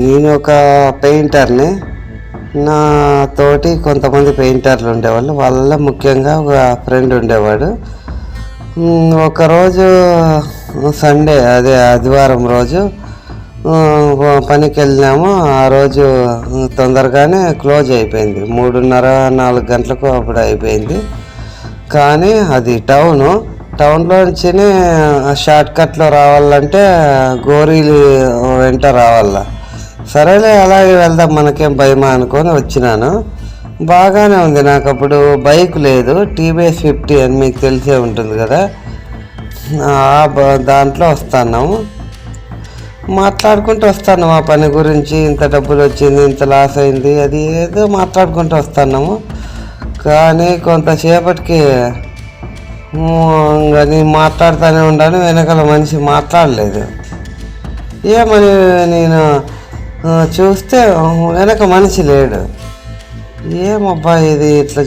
నేను ఒక పెయింటర్ని. నా తోటి కొంతమంది పెయింటర్లు ఉండేవాళ్ళు. వాళ్ళ ముఖ్యంగా ఒక ఫ్రెండ్ ఉండేవాడు. ఒకరోజు సండే, అదే ఆదివారం రోజు పనికి వెళ్ళినాము. ఆ రోజు తొందరగానే క్లోజ్ అయిపోయింది. 3:30-4 గంటలకు అప్పుడు అయిపోయింది. కానీ అది టౌన్లో నుంచి షార్ట్ కట్లో రావాలంటే గోరీలు వెంట రావాల. సరేలే అలాగే వెళ్దాం, మనకేం భయమా అనుకొని వచ్చినాను. బాగానే ఉంది. నాకు అప్పుడు బైక్ లేదు, TVS 50 అని మీకు తెలిసే ఉంటుంది కదా. దాంట్లో వస్తున్నాము, మాట్లాడుకుంటూ వస్తాను మా పని గురించి. ఇంత డబ్బులు వచ్చింది, ఇంత లాస్ అయింది, అది ఏదో మాట్లాడుకుంటూ వస్తున్నాము. కానీ కొంతసేపటికి నేను మాట్లాడుతూనే ఉన్నాను, వెనకాల మనిషి మాట్లాడలేదు. ఏమని నేను చూస్తే వెనక మనిషి లేడు. ఏమబ్బా ఇది ఇట్లా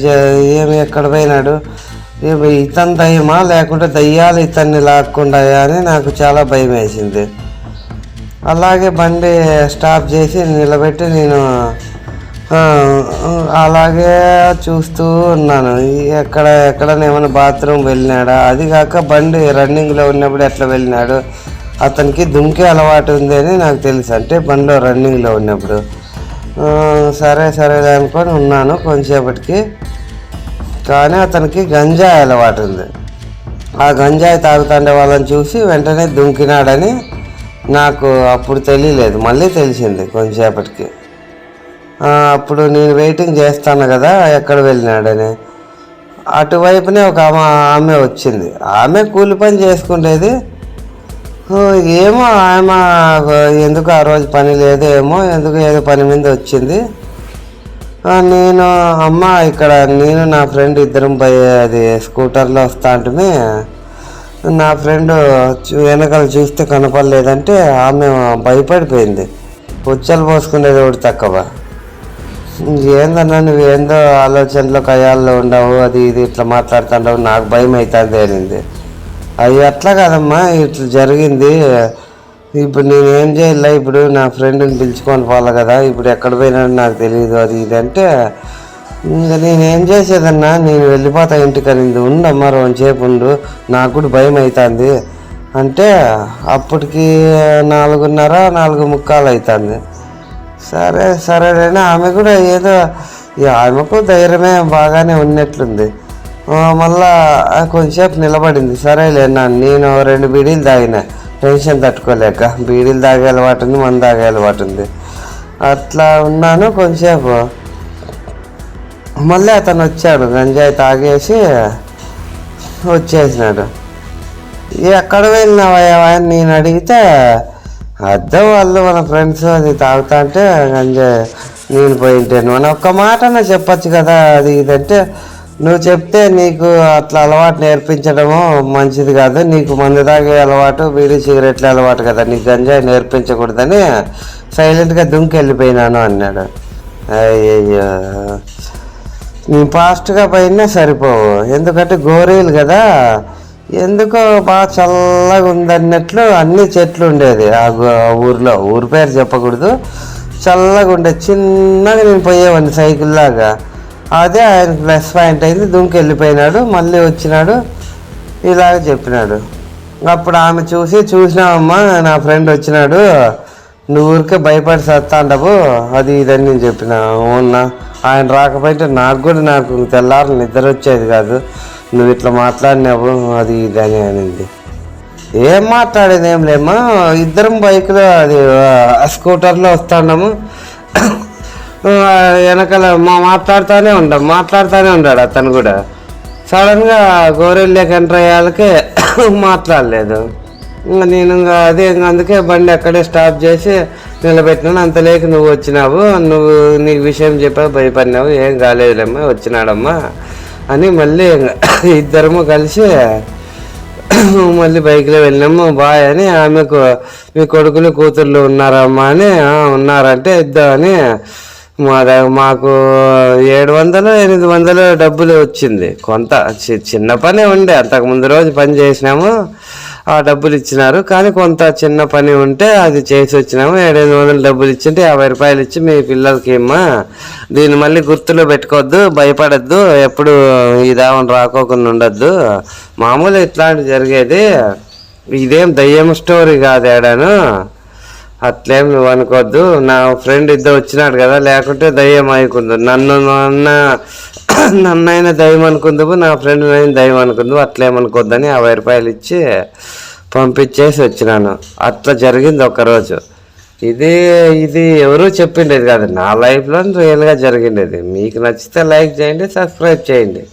ఏమి ఎక్కడ పోయినాడు, ఇతని దయ్యమా లేకుంటే దయ్యాలు ఇతన్ని లాక్కుండాయా అని నాకు చాలా భయం వేసింది. అలాగే బండి స్టాప్ చేసి నిలబెట్టి నేను అలాగే చూస్తూ ఉన్నాను. ఎక్కడనేమైనా బాత్రూమ్ వెళ్ళినాడా, అది కాక బండి రన్నింగ్లో ఉన్నప్పుడు ఎట్లా వెళ్ళినాడు. అతనికి దుంకే అలవాటు ఉంది అని నాకు తెలుసు, అంటే బండిలో రన్నింగ్లో ఉన్నప్పుడు. సరే అనుకొని ఉన్నాను కొంచెంసేపటికి. కానీ అతనికి గంజాయి అలవాటు ఉంది. ఆ గంజాయి తాగుతుండే వాళ్ళని చూసి వెంటనే దుంకినాడని నాకు అప్పుడు తెలియలేదు, మళ్ళీ తెలిసింది కొంచెంసేపటికి. అప్పుడు నేను వెయిటింగ్ చేస్తాను కదా ఎక్కడ వెళ్ళినాడని. అటువైపునే ఒక ఆమె వచ్చింది. ఆమె కూలి పని చేసుకునేది. ఏమో ఆమె ఎందుకు ఆ రోజు పని లేదు, ఎందుకు ఏదో పని మీద వచ్చింది. నేను ఇక్కడ నేను నా ఫ్రెండ్ ఇద్దరం అది స్కూటర్లో వస్తా అంటే నా ఫ్రెండ్ వెనకాల చూస్తే కనపడలేదంటే ఆమె భయపడిపోయింది. ఉచ్చలు పోసుకునేది ఒకటి తక్కువ. ఏందన్నా నువ్వు ఏందో ఆలోచనలో కయాల్లో ఉండవు, అది ఇది ఇట్లా మాట్లాడుతుండవు, నాకు భయం అవుతుంది అనింది. అది అట్లా కాదమ్మా, ఇట్లా జరిగింది. ఇప్పుడు నేనేం చేయాలి, ఇప్పుడు నా ఫ్రెండ్ని పిలుచుకొని పోవాలి కదా, ఇప్పుడు ఎక్కడ పోయినాడు నాకు తెలియదు, అది ఇది అంటే ఇంకా నేనేం చేసేదన్నా, నేను వెళ్ళిపోతా ఇంటికి అనింది. ఉండమ్మా రోజుసేపు ఉండు, నాకు కూడా భయం అవుతుంది అంటే అప్పటికి 4:30-4:45 అవుతుంది. సరేనా, ఆమె కూడా ఏదో ఆమెకు ధైర్యమే బాగానే ఉన్నట్లుంది. మళ్ళా కొంచెంసేపు నిలబడింది. సరేలే నేను 2 బీడీలు తాగిన, టెన్షన్ తట్టుకోలేక. బీడీలు తాగే అలవాటు ఉంది, మందు తాగే అలవాటు ఉంది. అట్లా ఉన్నాను కొంచెంసేపు. మళ్ళీ అతను వచ్చాడు, గంజాయి తాగేసి వచ్చేసినాడు. ఎక్కడ వెళ్ళినావా అని నేను అడిగితే అద్దె వాళ్ళు మన ఫ్రెండ్స్ అది తాగుతా అంటే గంజాయి నేను పోయింటాను అని ఒక్క మాట చెప్పచ్చు కదా, అది ఇదంటే నువ్వు చెప్తే నీకు అట్లా అలవాటు నేర్పించడము మంచిది కాదు, నీకు మందు తాగే అలవాటు, బీడీ సిగరెట్ల అలవాటు కదా, నీకు గంజాయి నేర్పించకూడదని సైలెంట్గా దుంకి వెళ్ళిపోయినాను అన్నాడు. అయ్యయ్యో, నేను ఫాస్ట్గా పోయినా సరిపోవు, ఎందుకంటే గోరీలు కదా, ఎందుకో బాగా చల్లగా ఉందన్నట్లు అన్ని చెట్లు ఉండేది ఆ ఊర్లో. ఊరి పేరు చెప్పకూడదు. చల్లగా ఉండేది. చిన్నగా నేను పోయేవాడిని సైకిల్ లాగా. అదే ఆయన ప్లస్ పాయింట్ అయింది. దుంకి వెళ్ళిపోయినాడు, మళ్ళీ వచ్చినాడు, ఇలాగ చెప్పినాడు. అప్పుడు ఆమె చూసినామమ్మా నా ఫ్రెండ్ వచ్చినాడు, నువ్వు ఊరికే భయపడి సత్తాండవు, అది ఇదని నేను చెప్పిన. అవునా, ఆయన రాకపోతే నాకు తెల్లారు నిద్ర వచ్చేది కాదు, నువ్వు ఇట్లా మాట్లాడినావు, అది ఇదని అనింది. ఏం మాట్లాడేది ఏం లేమ్మా, ఇద్దరం బైక్లో అది స్కూటర్లో వస్తున్నాము. వెనకాల మాట్లాడుతూనే ఉన్నాడు అతను కూడా. సడన్గా గోరెల్లోకి ఎంటర్ అయ్యాలకే మాట్లాడలేదు. నేను అందుకే బండి అక్కడే స్టాప్ చేసి నిలబెట్టినాను. అంతలేక నువ్వు వచ్చినావు, నీకు విషయం చెప్పావు, భయపడినావు, ఏం కాలేదులేమ్మా, వచ్చినాడమ్మా అని మళ్ళీ ఇద్దరము కలిసి మళ్ళీ బైక్లో వెళ్ళినాము. బాయ్ అని ఆమెకు మీ కొడుకులు కూతుర్లు ఉన్నారమ్మా అని, ఉన్నారంటే ఇద్దామని మాకు 700-800 డబ్బులు వచ్చింది. కొంత చిన్న పనే ఉండే, అంతకుముందు రోజు పని చేసినాము. ఆ డబ్బులు ఇచ్చినారు. కానీ కొంత చిన్న పని ఉంటే అది చేసి వచ్చినాము. 700 డబ్బులు ఇచ్చింటే 50 రూపాయలు ఇచ్చి మీ పిల్లలకి ఇమ్మా, దీన్ని మళ్ళీ గుర్తులో పెట్టుకోవద్దు, భయపడద్దు, ఎప్పుడు ఈ దావన్ రాకోకుండా ఉండద్దు, మామూలు ఇట్లాంటి జరిగేది, ఇదేం దయ్యం స్టోరీ కాదు ఏడాను, అట్లేం నువ్వు అనుకోవద్దు. నా ఫ్రెండ్ ఇద్దరు వచ్చినాడు కదా, లేకుంటే దయ్యం అయికుందు, నన్నైనా దయ్యం అనుకుందువు, నా ఫ్రెండ్ అయినా దయ్యం అనుకుందువు, అట్లేమనుకోద్దని 50 రూపాయలు ఇచ్చి పంపించేసి వచ్చినాను. అట్లా జరిగింది ఒకరోజు. ఇది ఎవరు చెప్పిండేది కాదు, నా లైఫ్లో రియల్గా జరిగిండేది. మీకు నచ్చితే లైక్ చేయండి, సబ్స్క్రైబ్ చేయండి.